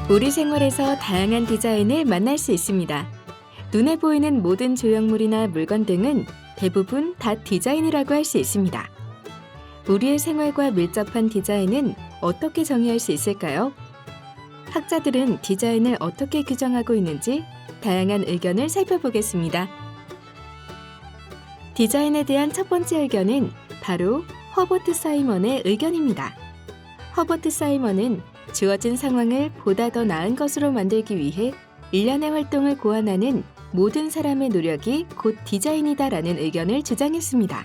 우리 생활에서 다양한 디자인을 만날 수 있습니다. 눈에 보이는 모든 조형물이나 물건 등은 대부분 다 디자인이라고 할 수 있습니다. 우리의 생활과 밀접한 디자인은 어떻게 정의할 수 있을까요? 학자들은 디자인을 어떻게 규정하고 있는지 다양한 의견을 살펴보겠습니다. 디자인에 대한 첫 번째 의견은 바로 허버트 사이먼의 의견입니다. 허버트 사이먼은 주어진 상황을 보다 더 나은 것으로 만들기 위해 일련의 활동을 고안하는 모든 사람의 노력이 곧 디자인이다라는 의견을 주장했습니다.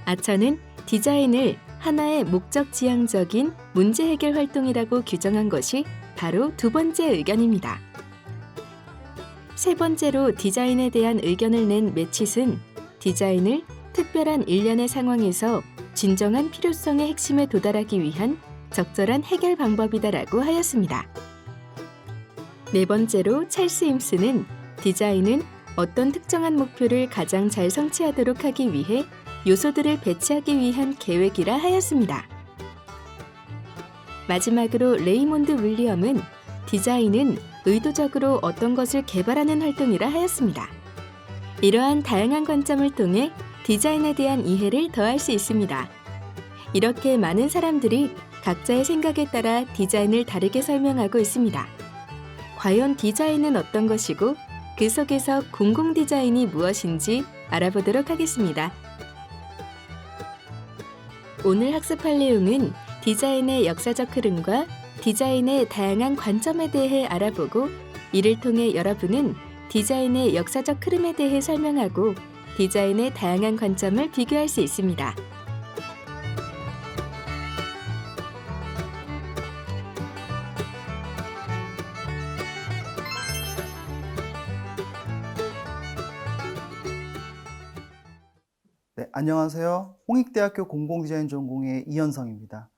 아처는 디자인을 하나의 목적 지향적인 문제 해결 활동이라고 규정한 것이 바로 두 번째 의견입니다. 세 번째로 디자인에 대한 의견을 낸 매칫은 디자인을 특별한 일련의 상황에서 진정한 필요성의 핵심에 도달하기 위한 적절한 해결 방법이다라고 하였습니다. 네 번째로 찰스 임스는 디자인은 어떤 특정한 목표를 가장 잘 성취하도록 하기 위해 요소들을 배치하기 위한 계획이라 하였습니다. 마지막으로 레이몬드 윌리엄은 디자인은 의도적으로 어떤 것을 개발하는 활동이라 하였습니다. 이러한 다양한 관점을 통해 디자인에 대한 이해를 더할 수 있습니다. 이렇게 많은 사람들이 각자의 생각에 따라 디자인을 다르게 설명하고 있습니다. 과연 디자인은 어떤 것이고 그 속에서 공공 디자인이 무엇인지 알아보도록 하겠습니다. 오늘 학습할 내용은 디자인의 역사적 흐름과 디자인의 다양한 관점에 대해 알아보고 이를 통해 여러분은 디자인의 역사적 흐름에 대해 설명하고 디자인의 다양한 관점을 비교할 수 있습니다. 네, 안녕하세요. 홍익대학교 공공디자인 전공의 이현성입니다.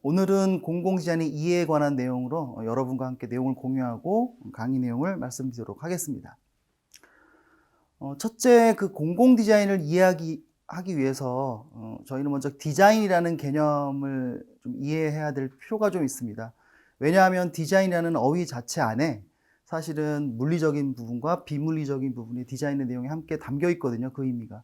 오늘은 공공디자인의 이해에 관한 내용으로 여러분과 함께 내용을 공유하고 강의 내용을 말씀드리도록 하겠습니다. 첫째, 그 공공디자인을 이해하기 위해서 저희는 먼저 디자인이라는 개념을 좀 이해해야 될 필요가 좀 있습니다. 왜냐하면 디자인이라는 어휘 자체 안에 사실은 물리적인 부분과 비물리적인 부분이 디자인의 내용에 함께 담겨 있거든요. 그 의미가.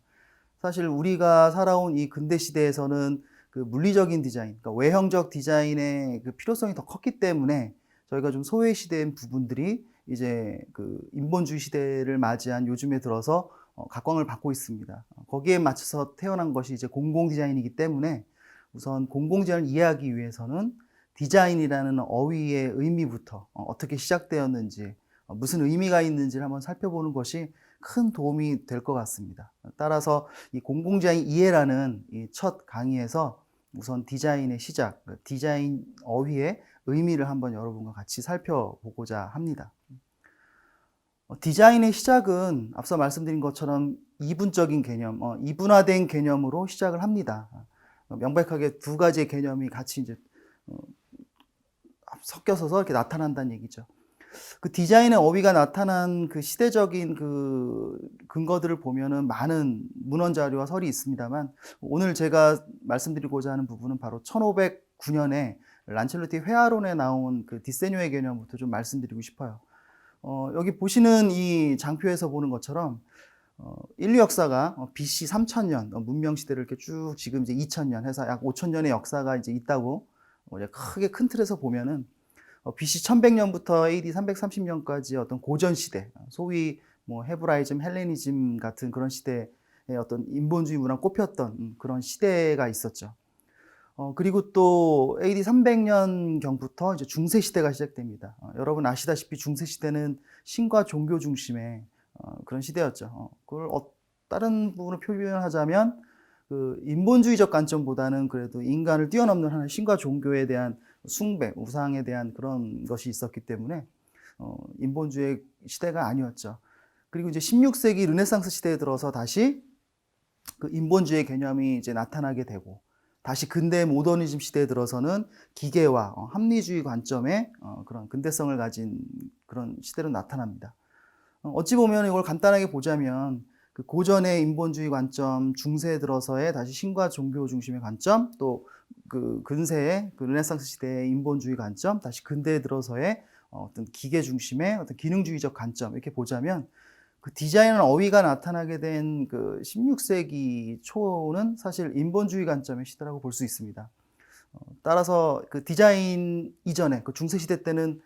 사실 우리가 살아온 이 근대 시대에서는 그 물리적인 디자인, 그러니까 외형적 디자인의 그 필요성이 더 컸기 때문에 저희가 좀 소외시된 부분들이 이제 그 인본주의 시대를 맞이한 요즘에 들어서 각광을 받고 있습니다. 거기에 맞춰서 태어난 것이 이제 공공 디자인이기 때문에 우선 공공 디자인을 이해하기 위해서는 디자인이라는 어휘의 의미부터 어떻게 시작되었는지, 무슨 의미가 있는지를 한번 살펴보는 것이 큰 도움이 될 것 같습니다. 따라서 이 공공디자인 이해라는 이 첫 강의에서 우선 디자인의 시작, 디자인 어휘의 의미를 한번 여러분과 같이 살펴보고자 합니다. 디자인의 시작은 앞서 말씀드린 것처럼 이분적인 개념, 이분화된 개념으로 시작을 합니다. 명백하게 두 가지의 개념이 같이 이제 섞여서 이렇게 나타난다는 얘기죠. 그 디자인의 어휘가 나타난 그 시대적인 그 근거들을 보면은 많은 문헌 자료와 설이 있습니다만 오늘 제가 말씀드리고자 하는 부분은 바로 1509년에 란첼로티 회화론에 나온 그 디세뇨의 개념부터 좀 말씀드리고 싶어요. 여기 보시는 이 장표에서 보는 것처럼 인류 역사가 BC 3000년 문명 시대를 이렇게 쭉 지금 이제 2000년 해서 약 5000년의 역사가 이제 있다고 크게 큰 틀에서 보면은 BC 1100년부터 AD 330년까지 어떤 고전 시대, 소위 뭐 헤브라이즘, 헬레니즘 같은 그런 시대의 어떤 인본주의 문화가 꼽혔던 그런 시대가 있었죠. 그리고 또 AD 300년경부터 이제 중세 시대가 시작됩니다. 여러분 아시다시피 중세 시대는 신과 종교 중심의 그런 시대였죠. 그걸 다른 부분을 표현하자면 그 인본주의적 관점보다는 그래도 인간을 뛰어넘는 하나의 신과 종교에 대한 숭배, 우상에 대한 그런 것이 있었기 때문에 인본주의 시대가 아니었죠. 그리고 이제 16세기 르네상스 시대에 들어서 다시 그 인본주의 개념이 이제 나타나게 되고 다시 근대 모더니즘 시대에 들어서는 기계와 합리주의 관점의 그런 근대성을 가진 그런 시대로 나타납니다. 어찌 보면 이걸 간단하게 보자면 그 고전의 인본주의 관점, 중세에 들어서의 다시 신과 종교 중심의 관점, 또 그 근세의 그 르네상스 시대의 인본주의 관점, 다시 근대에 들어서의 어떤 기계 중심의 어떤 기능주의적 관점 이렇게 보자면 그 디자인은 어휘가 나타나게 된 그 16세기 초는 사실 인본주의 관점의 시대라고 볼 수 있습니다. 따라서 그 디자인 이전에 그 중세 시대 때는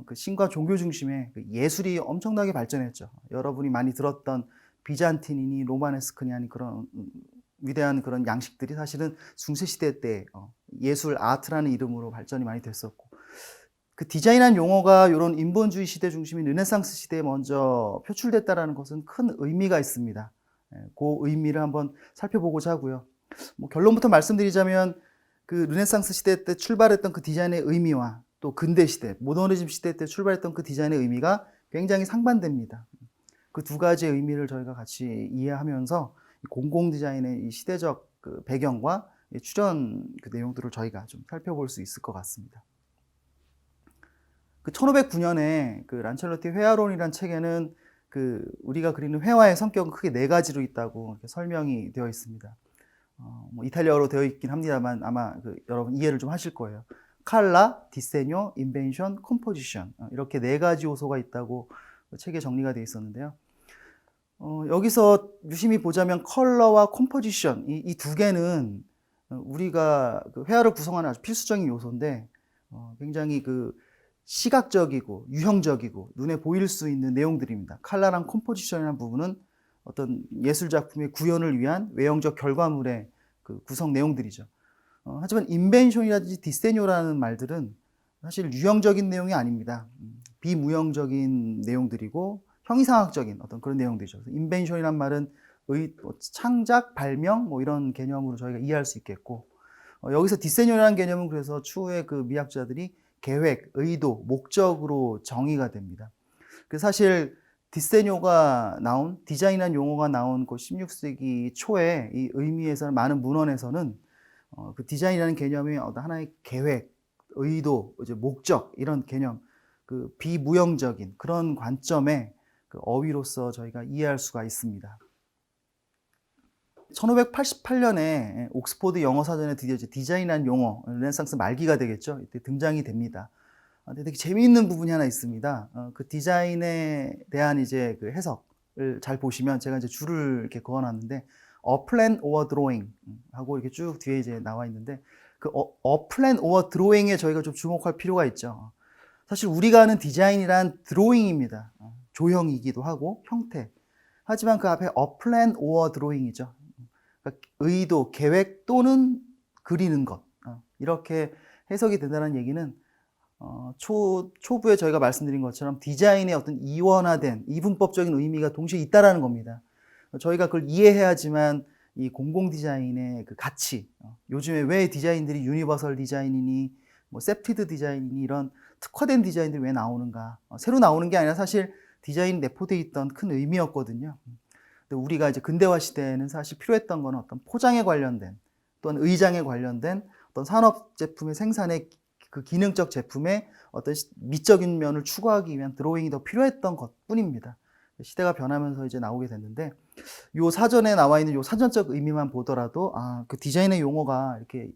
그 신과 종교 중심의 그 예술이 엄청나게 발전했죠. 여러분이 많이 들었던 비잔틴이니 로마네스크니 하는 그런 위대한 그런 양식들이 사실은 중세 시대 때 예술 아트라는 이름으로 발전이 많이 됐었고 그 디자인한 용어가 이런 인본주의 시대 중심인 르네상스 시대에 먼저 표출됐다라는 것은 큰 의미가 있습니다. 그 의미를 한번 살펴보고자 하고요. 뭐 결론부터 말씀드리자면 그 르네상스 시대 때 출발했던 그 디자인의 의미와 또 근대 시대, 모더니즘 시대 때 출발했던 그 디자인의 의미가 굉장히 상반됩니다. 그 두 가지의 의미를 저희가 같이 이해하면서 공공 디자인의 이 시대적 그 배경과 출현 그 내용들을 저희가 좀 살펴볼 수 있을 것 같습니다. 그 1509년에 그 란첼로티 회화론이라는 책에는 그 우리가 그리는 회화의 성격은 크게 네 가지로 있다고 이렇게 설명이 되어 있습니다. 뭐 이탈리아어로 되어 있긴 합니다만 아마 그 여러분 이해를 좀 하실 거예요. 칼라, 디세뇨, 인벤션, 컴포지션 이렇게 네 가지 요소가 있다고 책에 정리가 되어 있었는데요. 여기서 유심히 보자면 컬러와 컴포지션 이 두 개는 우리가 그 회화를 구성하는 아주 필수적인 요소인데 굉장히 그 시각적이고 유형적이고 눈에 보일 수 있는 내용들입니다. 컬러랑 컴포지션이라는 부분은 어떤 예술 작품의 구현을 위한 외형적 결과물의 그 구성 내용들이죠. 하지만 인벤션이라든지 디세뇨라는 말들은 사실 유형적인 내용이 아닙니다. 비무형적인 내용들이고 형이상학적인 어떤 그런 내용들이죠. 인벤션이란 말은 창작, 발명 뭐 이런 개념으로 저희가 이해할 수 있겠고 여기서 디세뇨라는 개념은 그래서 추후에 그 미학자들이 계획, 의도, 목적으로 정의가 됩니다. 그래서 사실 디세뇨가 나온 디자인한 용어가 나온 그 16세기 초에 이 의미에서는 많은 문헌에서는 그 디자인이라는 개념이 어떤 하나의 계획, 의도, 이제 목적 이런 개념, 그 비무형적인 그런 관점의 그 어휘로서 저희가 이해할 수가 있습니다. 1588년에 옥스포드 영어 사전에 드디어 이제 디자인한 용어, 르네상스 말기가 되겠죠. 이때 등장이 됩니다. 근데 되게 재미있는 부분이 하나 있습니다. 그 디자인에 대한 이제 그 해석을 잘 보시면 제가 이제 줄을 이렇게 그어놨는데 a plan or drawing 하고 이렇게 쭉 뒤에 이제 나와 있는데 그 a plan or drawing에 저희가 좀 주목할 필요가 있죠. 사실 우리가 아는 디자인이란 드로잉입니다. 조형이기도 하고 형태. 하지만 그 앞에 a plan or drawing이죠. 그러니까 의도, 계획 또는 그리는 것. 이렇게 해석이 된다는 얘기는 초부에 저희가 말씀드린 것처럼 디자인의 어떤 이원화된 이분법적인 의미가 동시에 있다라는 겁니다. 저희가 그걸 이해해야지만 이 공공 디자인의 그 가치, 요즘에 왜 디자인들이 유니버설 디자인이니, 뭐 세프티드 디자인이니 이런 특화된 디자인들이 왜 나오는가? 새로 나오는 게 아니라 사실 디자인 내포되어 있던 큰 의미였거든요. 근데 우리가 이제 근대화 시대에는 사실 필요했던 건 어떤 포장에 관련된 또는 의장에 관련된 어떤 산업 제품의 생산에 그 기능적 제품의 어떤 미적인 면을 추구하기 위한 드로잉이 더 필요했던 것뿐입니다. 시대가 변하면서 이제 나오게 됐는데 요 사전에 나와 있는 요 사전적 의미만 보더라도 그 디자인의 용어가 이렇게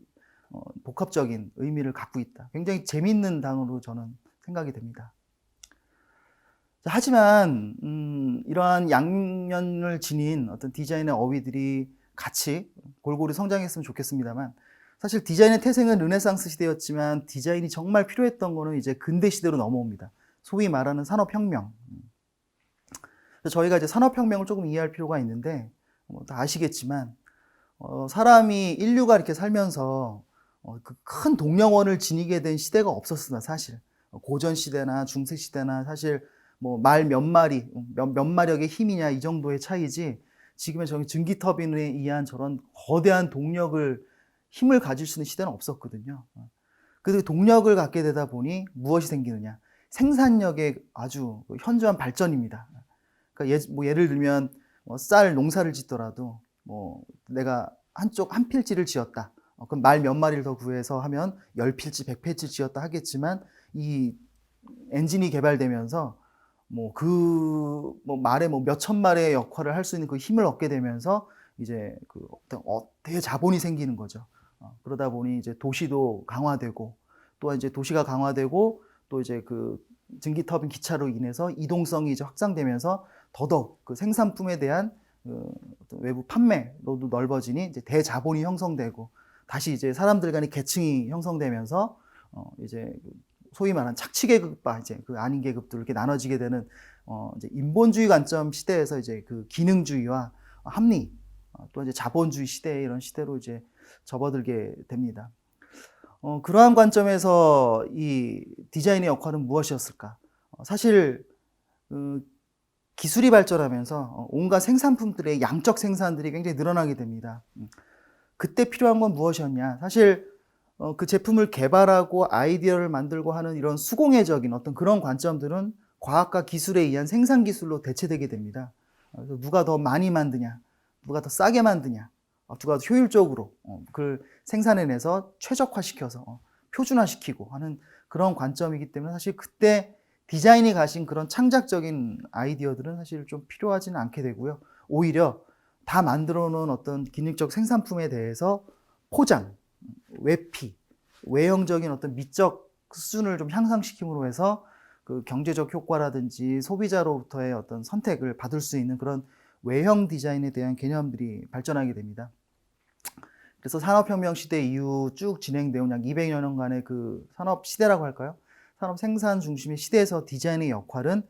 복합적인 의미를 갖고 있다. 굉장히 재미있는 단어로 저는 생각이 됩니다. 하지만 이러한 양면을 지닌 어떤 디자인의 어휘들이 같이 골고루 성장했으면 좋겠습니다만 사실 디자인의 태생은 르네상스 시대였지만 디자인이 정말 필요했던 거는 이제 근대 시대로 넘어옵니다. 소위 말하는 산업혁명. 저희가 이제 산업혁명을 조금 이해할 필요가 있는데 다 아시겠지만 사람이 인류가 이렇게 살면서 그 큰 동력원을 지니게 된 시대가 없었습니다. 사실 고전 시대나 중세 시대나 사실 뭐 말 몇 마리 몇 마력의 힘이냐 이 정도의 차이지 지금의 저기 전기 터빈에 의한 저런 거대한 동력을 힘을 가질 수 있는 시대는 없었거든요. 그 동력을 갖게 되다 보니 무엇이 생기느냐? 생산력의 아주 현저한 발전입니다. 그러니까 예를 들면 쌀 농사를 짓더라도 내가 한 필지를 지었다. 그럼 말 몇 마리를 더 구해서 하면 10필지, 100필지 지었다 하겠지만 이 엔진이 개발되면서 말에 몇천 마리의 역할을 할 수 있는 그 힘을 얻게 되면서 이제 그 어떤 대자본이 생기는 거죠. 그러다 보니 이제 도시도 강화되고 또 이제 도시가 강화되고 또 이제 그 증기 터빈 기차로 인해서 이동성이 이제 확장되면서 더더욱 그 생산품에 대한 어떤 외부 판매로도 넓어지니 이제 대자본이 형성되고 다시 이제 사람들 간의 계층이 형성되면서 이제 소위 말하는 착취 계급과 이제 그 아닌 계급들 이렇게 나눠지게 되는 이제 인본주의 관점 시대에서 이제 그 기능주의와 합리 또 이제 자본주의 시대 이런 시대로 이제 접어들게 됩니다. 그러한 관점에서 이 디자인의 역할은 무엇이었을까? 사실 기술이 발전하면서 온갖 생산품들의 양적 생산들이 굉장히 늘어나게 됩니다. 그때 필요한 건 무엇이었냐? 사실 그 제품을 개발하고 아이디어를 만들고 하는 이런 수공예적인 어떤 그런 관점들은 과학과 기술에 의한 생산 기술로 대체되게 됩니다. 그래서 누가 더 많이 만드냐, 누가 더 싸게 만드냐, 누가 더 효율적으로 그걸 생산해내서 최적화시켜서 표준화시키고 하는 그런 관점이기 때문에 사실 그때 디자인이 가진 그런 창작적인 아이디어들은 사실 좀 필요하지는 않게 되고요. 오히려 다 만들어 놓은 어떤 기능적 생산품에 대해서 포장, 외피, 외형적인 어떤 미적 수준을 좀 향상시킴으로 해서 그 경제적 효과라든지 소비자로부터의 어떤 선택을 받을 수 있는 그런 외형 디자인에 대한 개념들이 발전하게 됩니다. 그래서 산업혁명 시대 이후 쭉 진행되어 온 약 200여 년간의 그 산업 시대라고 할까요? 산업 생산 중심의 시대에서 디자인의 역할은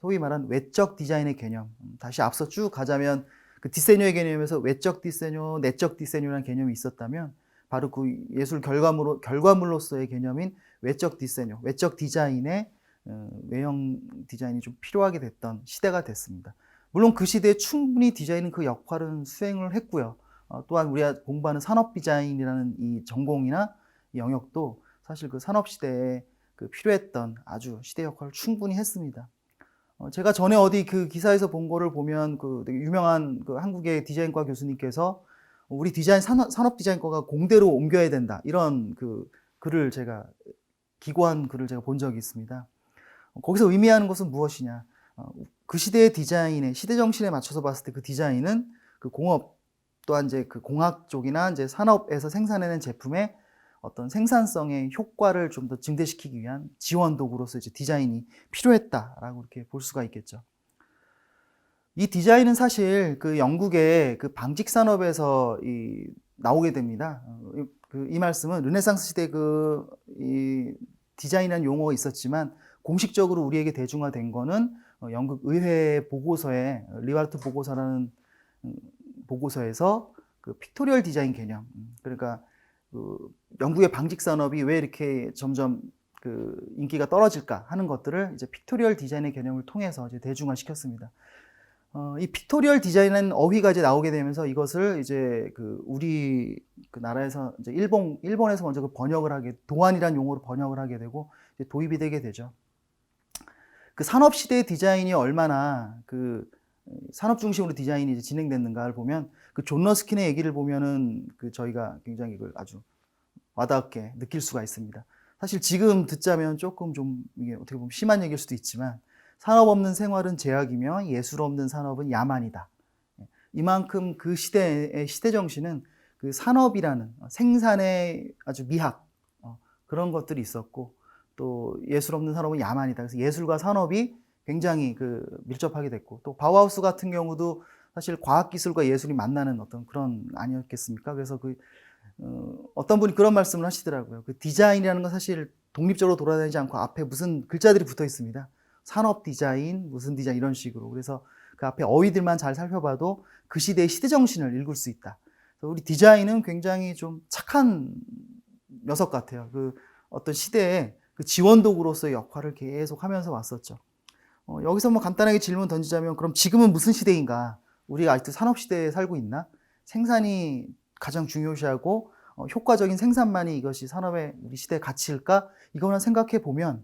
소위 말하는 외적 디자인의 개념, 다시 앞서 쭉 가자면 그 디세뇨의 개념에서 외적 디세뇨, 내적 디세뇨라는 개념이 있었다면 바로 그 예술 결과물로서의 개념인 외적 디세뇨, 외적 디자인의 외형 디자인이 좀 필요하게 됐던 시대가 됐습니다. 물론 그 시대에 충분히 디자인은 그 역할은 수행을 했고요. 또한 우리가 공부하는 산업 디자인이라는 이 전공이나 이 영역도 사실 그 산업 시대에 그 필요했던 아주 시대 역할을 충분히 했습니다. 제가 전에 어디 그 기사에서 본 거를 보면 그 되게 유명한 그 한국의 디자인과 교수님께서 우리 산업 디자인과가 공대로 옮겨야 된다. 이런 그 글을 기고한 글을 제가 본 적이 있습니다. 거기서 의미하는 것은 무엇이냐. 그 시대의 디자인의 시대 정신에 맞춰서 봤을 때 그 디자인은 그 공업 또한 이제 그 공학 쪽이나 이제 산업에서 생산해낸 제품의 어떤 생산성의 효과를 좀 더 증대시키기 위한 지원 도구로서 이제 디자인이 필요했다라고 이렇게 볼 수가 있겠죠. 이 디자인은 사실 그 영국의 그 방직 산업에서 나오게 됩니다. 이 말씀은 르네상스 시대 이 디자인이라는 용어가 있었지만 공식적으로 우리에게 대중화된 거는 영국 의회 보고서에 리와르트 보고서라는 보고서에서 그 픽토리얼 디자인 개념, 그러니까 그 영국의 방직 산업이 왜 이렇게 점점 그 인기가 떨어질까 하는 것들을 이제 픽토리얼 디자인의 개념을 통해서 이제 대중화시켰습니다. 이 픽토리얼 디자인은 어휘가 이제 나오게 되면서 이것을 이제 우리 나라에서 이제 일본에서 먼저 그 도안이라는 용어로 번역을 하게 되고 이제 도입이 되게 되죠. 그 산업 시대의 디자인이 얼마나 그 산업 중심으로 디자인이 이제 진행됐는가를 보면 그 존 러스킨의 얘기를 보면은 저희가 굉장히 이걸 아주 와닿게 느낄 수가 있습니다. 사실 지금 듣자면 조금 좀 이게 어떻게 보면 심한 얘기일 수도 있지만 산업 없는 생활은 제약이며 예술 없는 산업은 야만이다. 이만큼 그 시대의 시대 정신은 그 산업이라는 생산의 아주 미학 그런 것들이 있었고 또 예술 없는 산업은 야만이다. 그래서 예술과 산업이 굉장히 밀접하게 됐고 또 바우하우스 같은 경우도 사실 과학기술과 예술이 만나는 어떤 그런 아니었겠습니까? 그래서 어떤 분이 그런 말씀을 하시더라고요. 그 디자인이라는 건 사실 독립적으로 돌아다니지 않고 앞에 무슨 글자들이 붙어 있습니다. 산업 디자인, 무슨 디자인 이런 식으로. 그래서 그 앞에 어휘들만 잘 살펴봐도 그 시대의 시대 정신을 읽을 수 있다. 그래서 우리 디자인은 굉장히 좀 착한 녀석 같아요. 어떤 시대의 그 지원 도구로서의 역할을 계속 하면서 왔었죠. 여기서 간단하게 질문 던지자면 그럼 지금은 무슨 시대인가? 우리가 아직도 산업 시대에 살고 있나? 생산이 가장 중요시하고 효과적인 생산만이 이것이 산업의 우리 시대의 가치일까? 이거만 생각해 보면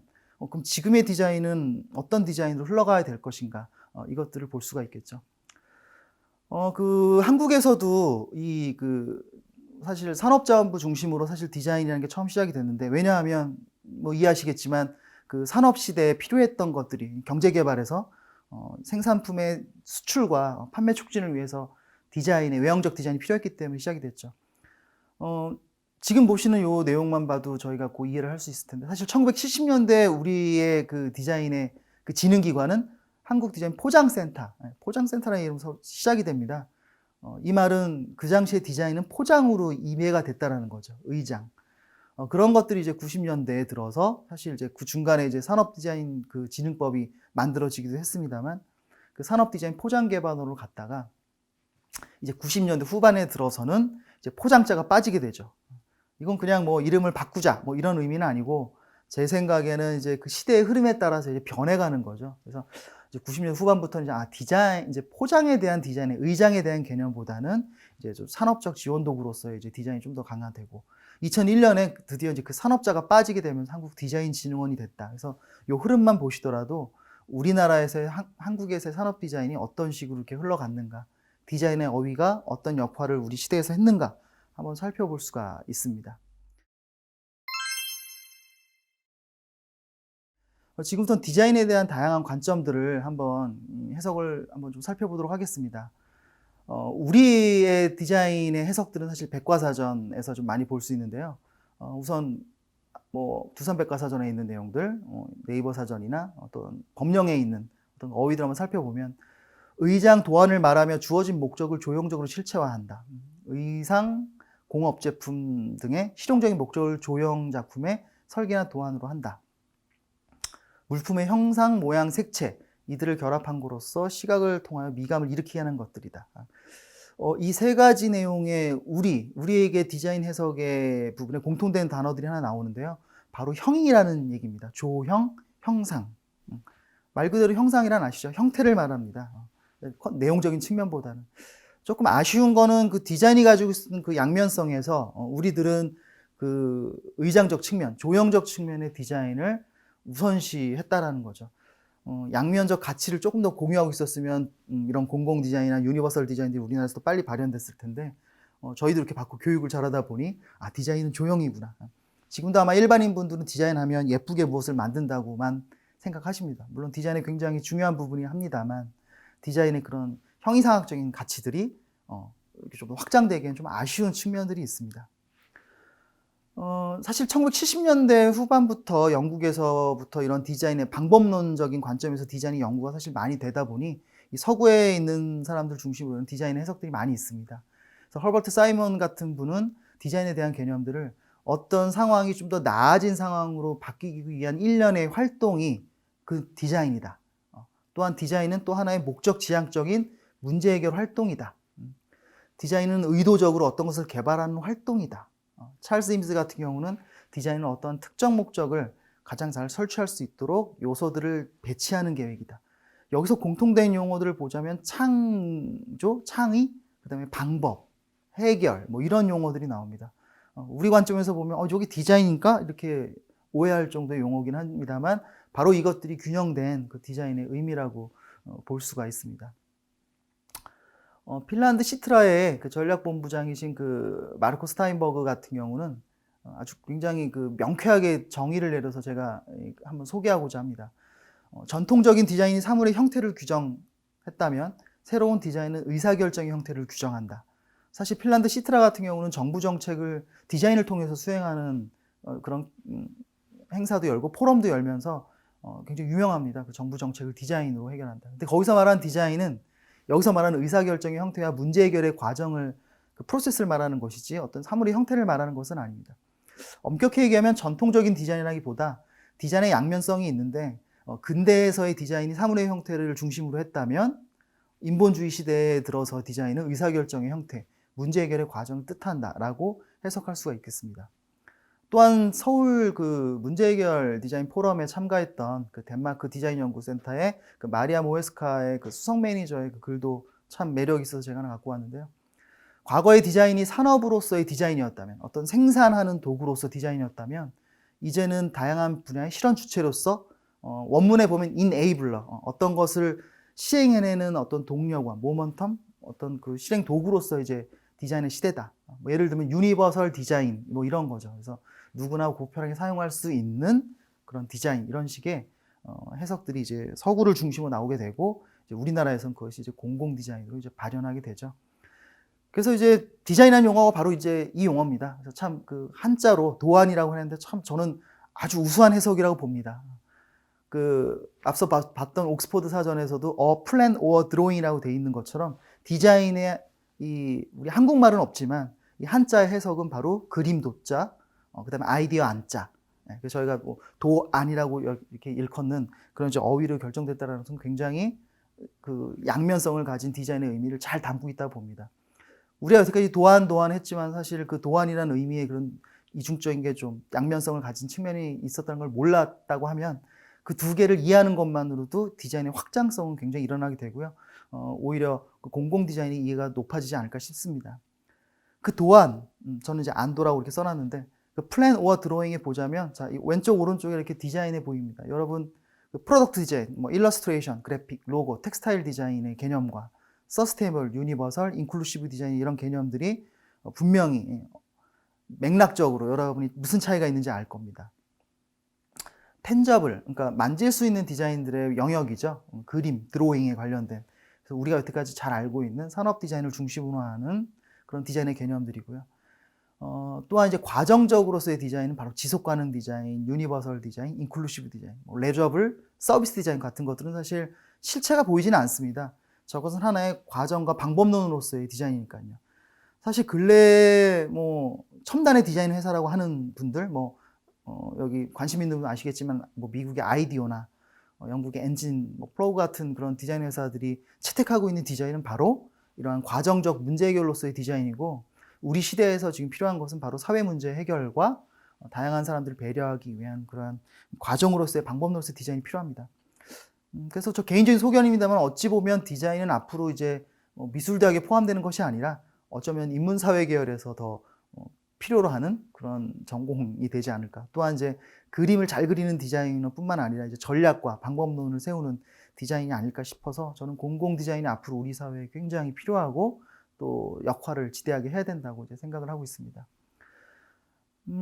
그럼 지금의 디자인은 어떤 디자인으로 흘러가야 될 것인가? 이것들을 볼 수가 있겠죠. 한국에서도 사실 산업자원부 중심으로 사실 디자인이라는 게 처음 시작이 됐는데 왜냐하면 이해하시겠지만 그 산업 시대에 필요했던 것들이 경제 개발에서 생산품의 수출과 판매 촉진을 위해서 디자인의 외형적 디자인이 필요했기 때문에 시작이 됐죠. 지금 보시는 요 내용만 봐도 저희가 고 이해를 할 수 있을 텐데 사실 1970년대 우리의 그 디자인의 그 지능기관은 한국 디자인 포장센터, 포장센터라는 이름으로 시작이 됩니다. 이 말은 그 당시의 디자인은 포장으로 이해가 됐다라는 거죠. 의장. 그런 것들이 이제 90년대에 들어서 사실 이제 그 중간에 이제 산업 디자인 그 진흥법이 만들어지기도 했습니다만 그 산업 디자인 포장 개발으로 갔다가 이제 90년대 후반에 들어서는 이제 포장자가 빠지게 되죠. 이건 그냥 뭐 이름을 바꾸자 뭐 이런 의미는 아니고 제 생각에는 이제 그 시대의 흐름에 따라서 이제 변해가는 거죠. 그래서 이제 90년대 후반부터는 이제 디자인 이제 포장에 대한 디자인의 의장에 대한 개념보다는 이제 좀 산업적 지원 도구로서의 이제 디자인이 좀 더 강화되고 2001년에 드디어 이제 그 산업자가 빠지게 되면서 한국 디자인 진흥원이 됐다. 그래서 요 흐름만 보시더라도 우리나라에서의 한국에서의 산업 디자인이 어떤 식으로 이렇게 흘러갔는가, 디자인의 어휘가 어떤 역할을 우리 시대에서 했는가 한번 살펴볼 수가 있습니다. 지금부터 디자인에 대한 다양한 관점들을 한번 해석을 한번 좀 살펴보도록 하겠습니다. 우리의 디자인의 해석들은 사실 백과사전에서 좀 많이 볼 수 있는데요. 우선 뭐 두산백과사전에 있는 내용들, 네이버 사전이나 어떤 법령에 있는 어떤 어휘들 한번 살펴보면 의장 도안을 말하며 주어진 목적을 조형적으로 실체화한다. 의상, 공업 제품 등의 실용적인 목적을 조형 작품의 설계나 도안으로 한다. 물품의 형상, 모양, 색채 이들을 결합한 거로서 시각을 통하여 미감을 일으키게 하는 것들이다. 이 세 가지 내용의 우리에게 디자인 해석의 부분에 공통된 단어들이 하나 나오는데요. 바로 형이라는 얘기입니다. 조형, 형상. 말 그대로 형상이란 아시죠? 형태를 말합니다. 내용적인 측면보다는. 조금 아쉬운 거는 그 디자인이 가지고 있는 그 양면성에서 우리들은 그 의장적 측면, 조형적 측면의 디자인을 우선시했다라는 거죠. 양면적 가치를 조금 더 공유하고 있었으면 이런 공공 디자인이나 유니버설 디자인들이 우리나라에서도 빨리 발현됐을 텐데 저희도 이렇게 받고 교육을 잘하다 보니 디자인은 조형이구나. 지금도 아마 일반인 분들은 디자인하면 예쁘게 무엇을 만든다고만 생각하십니다. 물론 디자인에 굉장히 중요한 부분이 합니다만 디자인의 그런 형이상학적인 가치들이 이렇게 좀 확장되기에는 좀 아쉬운 측면들이 있습니다. 사실 1970년대 후반부터 영국에서부터 이런 디자인의 방법론적인 관점에서 디자인의 연구가 사실 많이 되다 보니 이 서구에 있는 사람들 중심으로는 디자인의 해석들이 많이 있습니다. 그래서 허버트 사이먼 같은 분은 디자인에 대한 개념들을 어떤 상황이 좀 더 나아진 상황으로 바뀌기 위한 일련의 활동이 그 디자인이다. 또한 디자인은 또 하나의 목적 지향적인 문제 해결 활동이다. 디자인은 의도적으로 어떤 것을 개발하는 활동이다. 찰스 임스 같은 경우는 디자인은 어떤 특정 목적을 가장 잘 설치할 수 있도록 요소들을 배치하는 계획이다. 여기서 공통된 용어들을 보자면 창조, 창의, 그다음에 방법, 해결 뭐 이런 용어들이 나옵니다. 우리 관점에서 보면 저게 디자인인가? 이렇게 오해할 정도의 용어긴 합니다만 바로 이것들이 균형된 그 디자인의 의미라고 볼 수가 있습니다. 핀란드 시트라의 그 전략본부장이신 그 마르코 스타인버그 같은 경우는 아주 굉장히 그 명쾌하게 정의를 내려서 제가 한번 소개하고자 합니다. 전통적인 디자인이 사물의 형태를 규정했다면 새로운 디자인은 의사결정의 형태를 규정한다. 사실 핀란드 시트라 같은 경우는 정부 정책을 디자인을 통해서 수행하는 그런 행사도 열고 포럼도 열면서 굉장히 유명합니다. 그 정부 정책을 디자인으로 해결한다. 근데 거기서 말하는 디자인은 여기서 말하는 의사결정의 형태와 문제 해결의 과정을 그 프로세스를 말하는 것이지 어떤 사물의 형태를 말하는 것은 아닙니다. 엄격히 얘기하면 전통적인 디자인이라기보다 디자인의 양면성이 있는데 근대에서의 디자인이 사물의 형태를 중심으로 했다면 인본주의 시대에 들어서 디자인은 의사결정의 형태, 문제 해결의 과정을 뜻한다라고 해석할 수가 있겠습니다. 또한 서울 그 문제 해결 디자인 포럼에 참가했던 그 덴마크 디자인 연구센터의 그 마리아 모에스카의 그 수석 매니저의 그 글도 참 매력이 있어서 제가 하나 갖고 왔는데요. 과거의 디자인이 산업으로서의 디자인이었다면, 어떤 생산하는 도구로서 디자인이었다면, 이제는 다양한 분야의 실현 주체로서 원문에 보면 enabler, 어떤 것을 시행해내는 어떤 동력과 모먼텀, 어떤 그 실행 도구로서 이제 디자인의 시대다. 예를 들면 유니버설 디자인 뭐 이런 거죠. 그래서 누구나 고편하게 사용할 수 있는 그런 디자인 이런 식의 해석들이 이제 서구를 중심으로 나오게 되고 이제 우리나라에서는 그것이 이제 공공 디자인으로 이제 발현하게 되죠. 그래서 이제 디자인이라는 용어가 바로 이제 이 용어입니다. 그래서 참 그 한자로 도안이라고 했는데 참 저는 아주 우수한 해석이라고 봅니다. 그 앞서 봤던 옥스퍼드 사전에서도 a plan or drawing이라고 돼 있는 것처럼 디자인의 이 우리 한국말은 없지만 이 한자의 해석은 바로 그림 도자, 그다음에 아이디어 안자. 그래서 저희가 뭐 도안이라고 이렇게 일컫는 그런 이제 어휘로 결정됐다라는 것은 굉장히 그 양면성을 가진 디자인의 의미를 잘 담고 있다고 봅니다. 우리가 여태까지 도안 했지만 사실 그 도안이라는 의미의 그런 이중적인 게 좀 양면성을 가진 측면이 있었다는 걸 몰랐다고 하면 그 두 개를 이해하는 것만으로도 디자인의 확장성은 굉장히 일어나게 되고요. 오히려 그 공공 디자인의 이해가 높아지지 않을까 싶습니다. 그 도안, 저는 이제 안도라고 이렇게 써놨는데 그 플랜 오어 드로잉에 보자면 자, 이 왼쪽 오른쪽에 이렇게 디자인해 보입니다. 여러분 그 프로덕트 디자인, 뭐 일러스트레이션, 그래픽, 로고, 텍스타일 디자인의 개념과 서스테이너블, 유니버설, 인클루시브 디자인 이런 개념들이 분명히 맥락적으로 여러분이 무슨 차이가 있는지 알 겁니다. 텐저블, 그러니까 만질 수 있는 디자인들의 영역이죠. 그림, 드로잉에 관련된. 그래서 우리가 여태까지 잘 알고 있는 산업 디자인을 중심으로 하는 그런 디자인의 개념들이고요. 또한 이제 과정적으로서의 디자인은 바로 지속 가능 디자인, 유니버설 디자인, 인클루시브 디자인, 레저블, 서비스 디자인 같은 것들은 사실 실체가 보이지는 않습니다. 저것은 하나의 과정과 방법론으로서의 디자인이니까요. 사실 근래 뭐 첨단의 디자인 회사라고 하는 분들, 여기 관심 있는 분 아시겠지만 뭐 미국의 아이디어나 영국의 엔진, 플로우 같은 그런 디자인 회사들이 채택하고 있는 디자인은 바로 이러한 과정적 문제 해결로서의 디자인이고 우리 시대에서 지금 필요한 것은 바로 사회 문제 해결과 다양한 사람들을 배려하기 위한 그러한 과정으로서의 방법론으로서의 디자인이 필요합니다. 그래서 저 개인적인 소견입니다만 어찌 보면 디자인은 앞으로 이제 미술대학에 포함되는 것이 아니라 어쩌면 인문사회 계열에서 더 필요로 하는 그런 전공이 되지 않을까. 또한 이제 그림을 잘 그리는 디자이너뿐만 아니라 이제 전략과 방법론을 세우는 디자인이 아닐까 싶어서 저는 공공 디자인이 앞으로 우리 사회에 굉장히 필요하고 또 역할을 지대하게 해야 된다고 이제 생각을 하고 있습니다.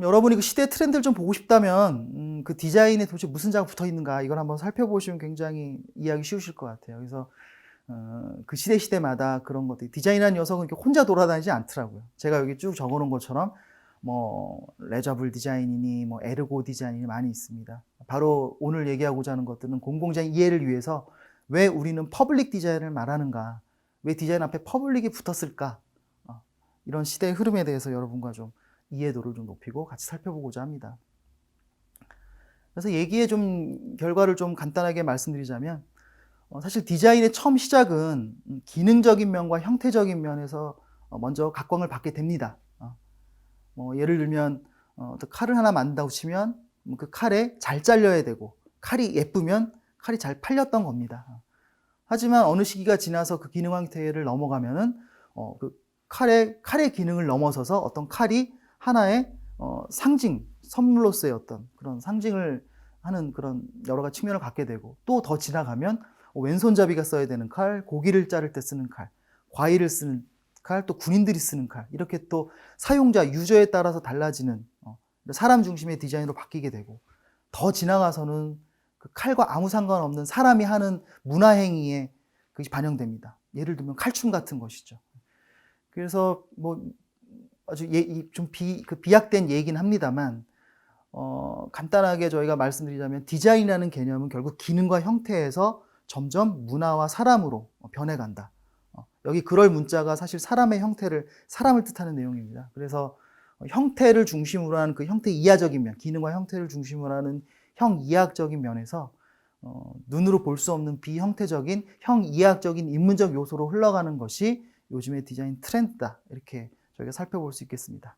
여러분이 그 시대 트렌드를 좀 보고 싶다면 그 디자인에 도대체 무슨 자가 붙어 있는가 이걸 한번 살펴보시면 굉장히 이해하기 쉬우실 것 같아요. 그래서 그 시대마다 그런 것들이 디자인이라는 녀석은 이렇게 혼자 돌아다니지 않더라고요. 제가 여기 쭉 적어놓은 것처럼 뭐 레저블 디자인이니 뭐 에르고 디자인이 많이 있습니다. 바로 오늘 얘기하고자 하는 것들은 공공디자인 이해를 위해서 왜 우리는 퍼블릭 디자인을 말하는가, 왜 디자인 앞에 퍼블릭이 붙었을까, 이런 시대의 흐름에 대해서 여러분과 좀 이해도를 좀 높이고 같이 살펴보고자 합니다. 그래서 얘기의 좀 결과를 좀 간단하게 말씀드리자면 사실 디자인의 처음 시작은 기능적인 면과 형태적인 면에서 먼저 각광을 받게 됩니다. 예를 들면 칼을 하나 만든다고 치면 그 칼에 잘 잘려야 되고 칼이 예쁘면 칼이 잘 팔렸던 겁니다. 하지만 어느 시기가 지나서 그 기능 형태를 넘어가면은 그 칼의 기능을 넘어서서 어떤 칼이 하나의 상징, 선물로서의 어떤 그런 상징을 하는 그런 여러 가지 측면을 갖게 되고 또 더 지나가면 왼손잡이가 써야 되는 칼, 고기를 자를 때 쓰는 칼, 과일을 쓰는 칼, 또 군인들이 쓰는 칼 이렇게 또 사용자, 유저에 따라서 달라지는 사람 중심의 디자인으로 바뀌게 되고 더 지나가서는 그 칼과 아무 상관없는 사람이 하는 문화행위에 그것이 반영됩니다. 예를 들면 칼춤 같은 것이죠. 그래서 뭐 아주 좀 비약된 얘기긴 합니다만 간단하게 저희가 말씀드리자면 디자인이라는 개념은 결국 기능과 형태에서 점점 문화와 사람으로 변해간다. 여기 그럴 문자가 사실 사람의 형태를, 사람을 뜻하는 내용입니다. 그래서 형태를 중심으로 하는 그 형태 이하적인 면, 기능과 형태를 중심으로 하는 형이하학적인 면에서 눈으로 볼 수 없는 비형태적인 형이하학적인 인문적 요소로 흘러가는 것이 요즘의 디자인 트렌드다. 이렇게 저희가 살펴볼 수 있겠습니다.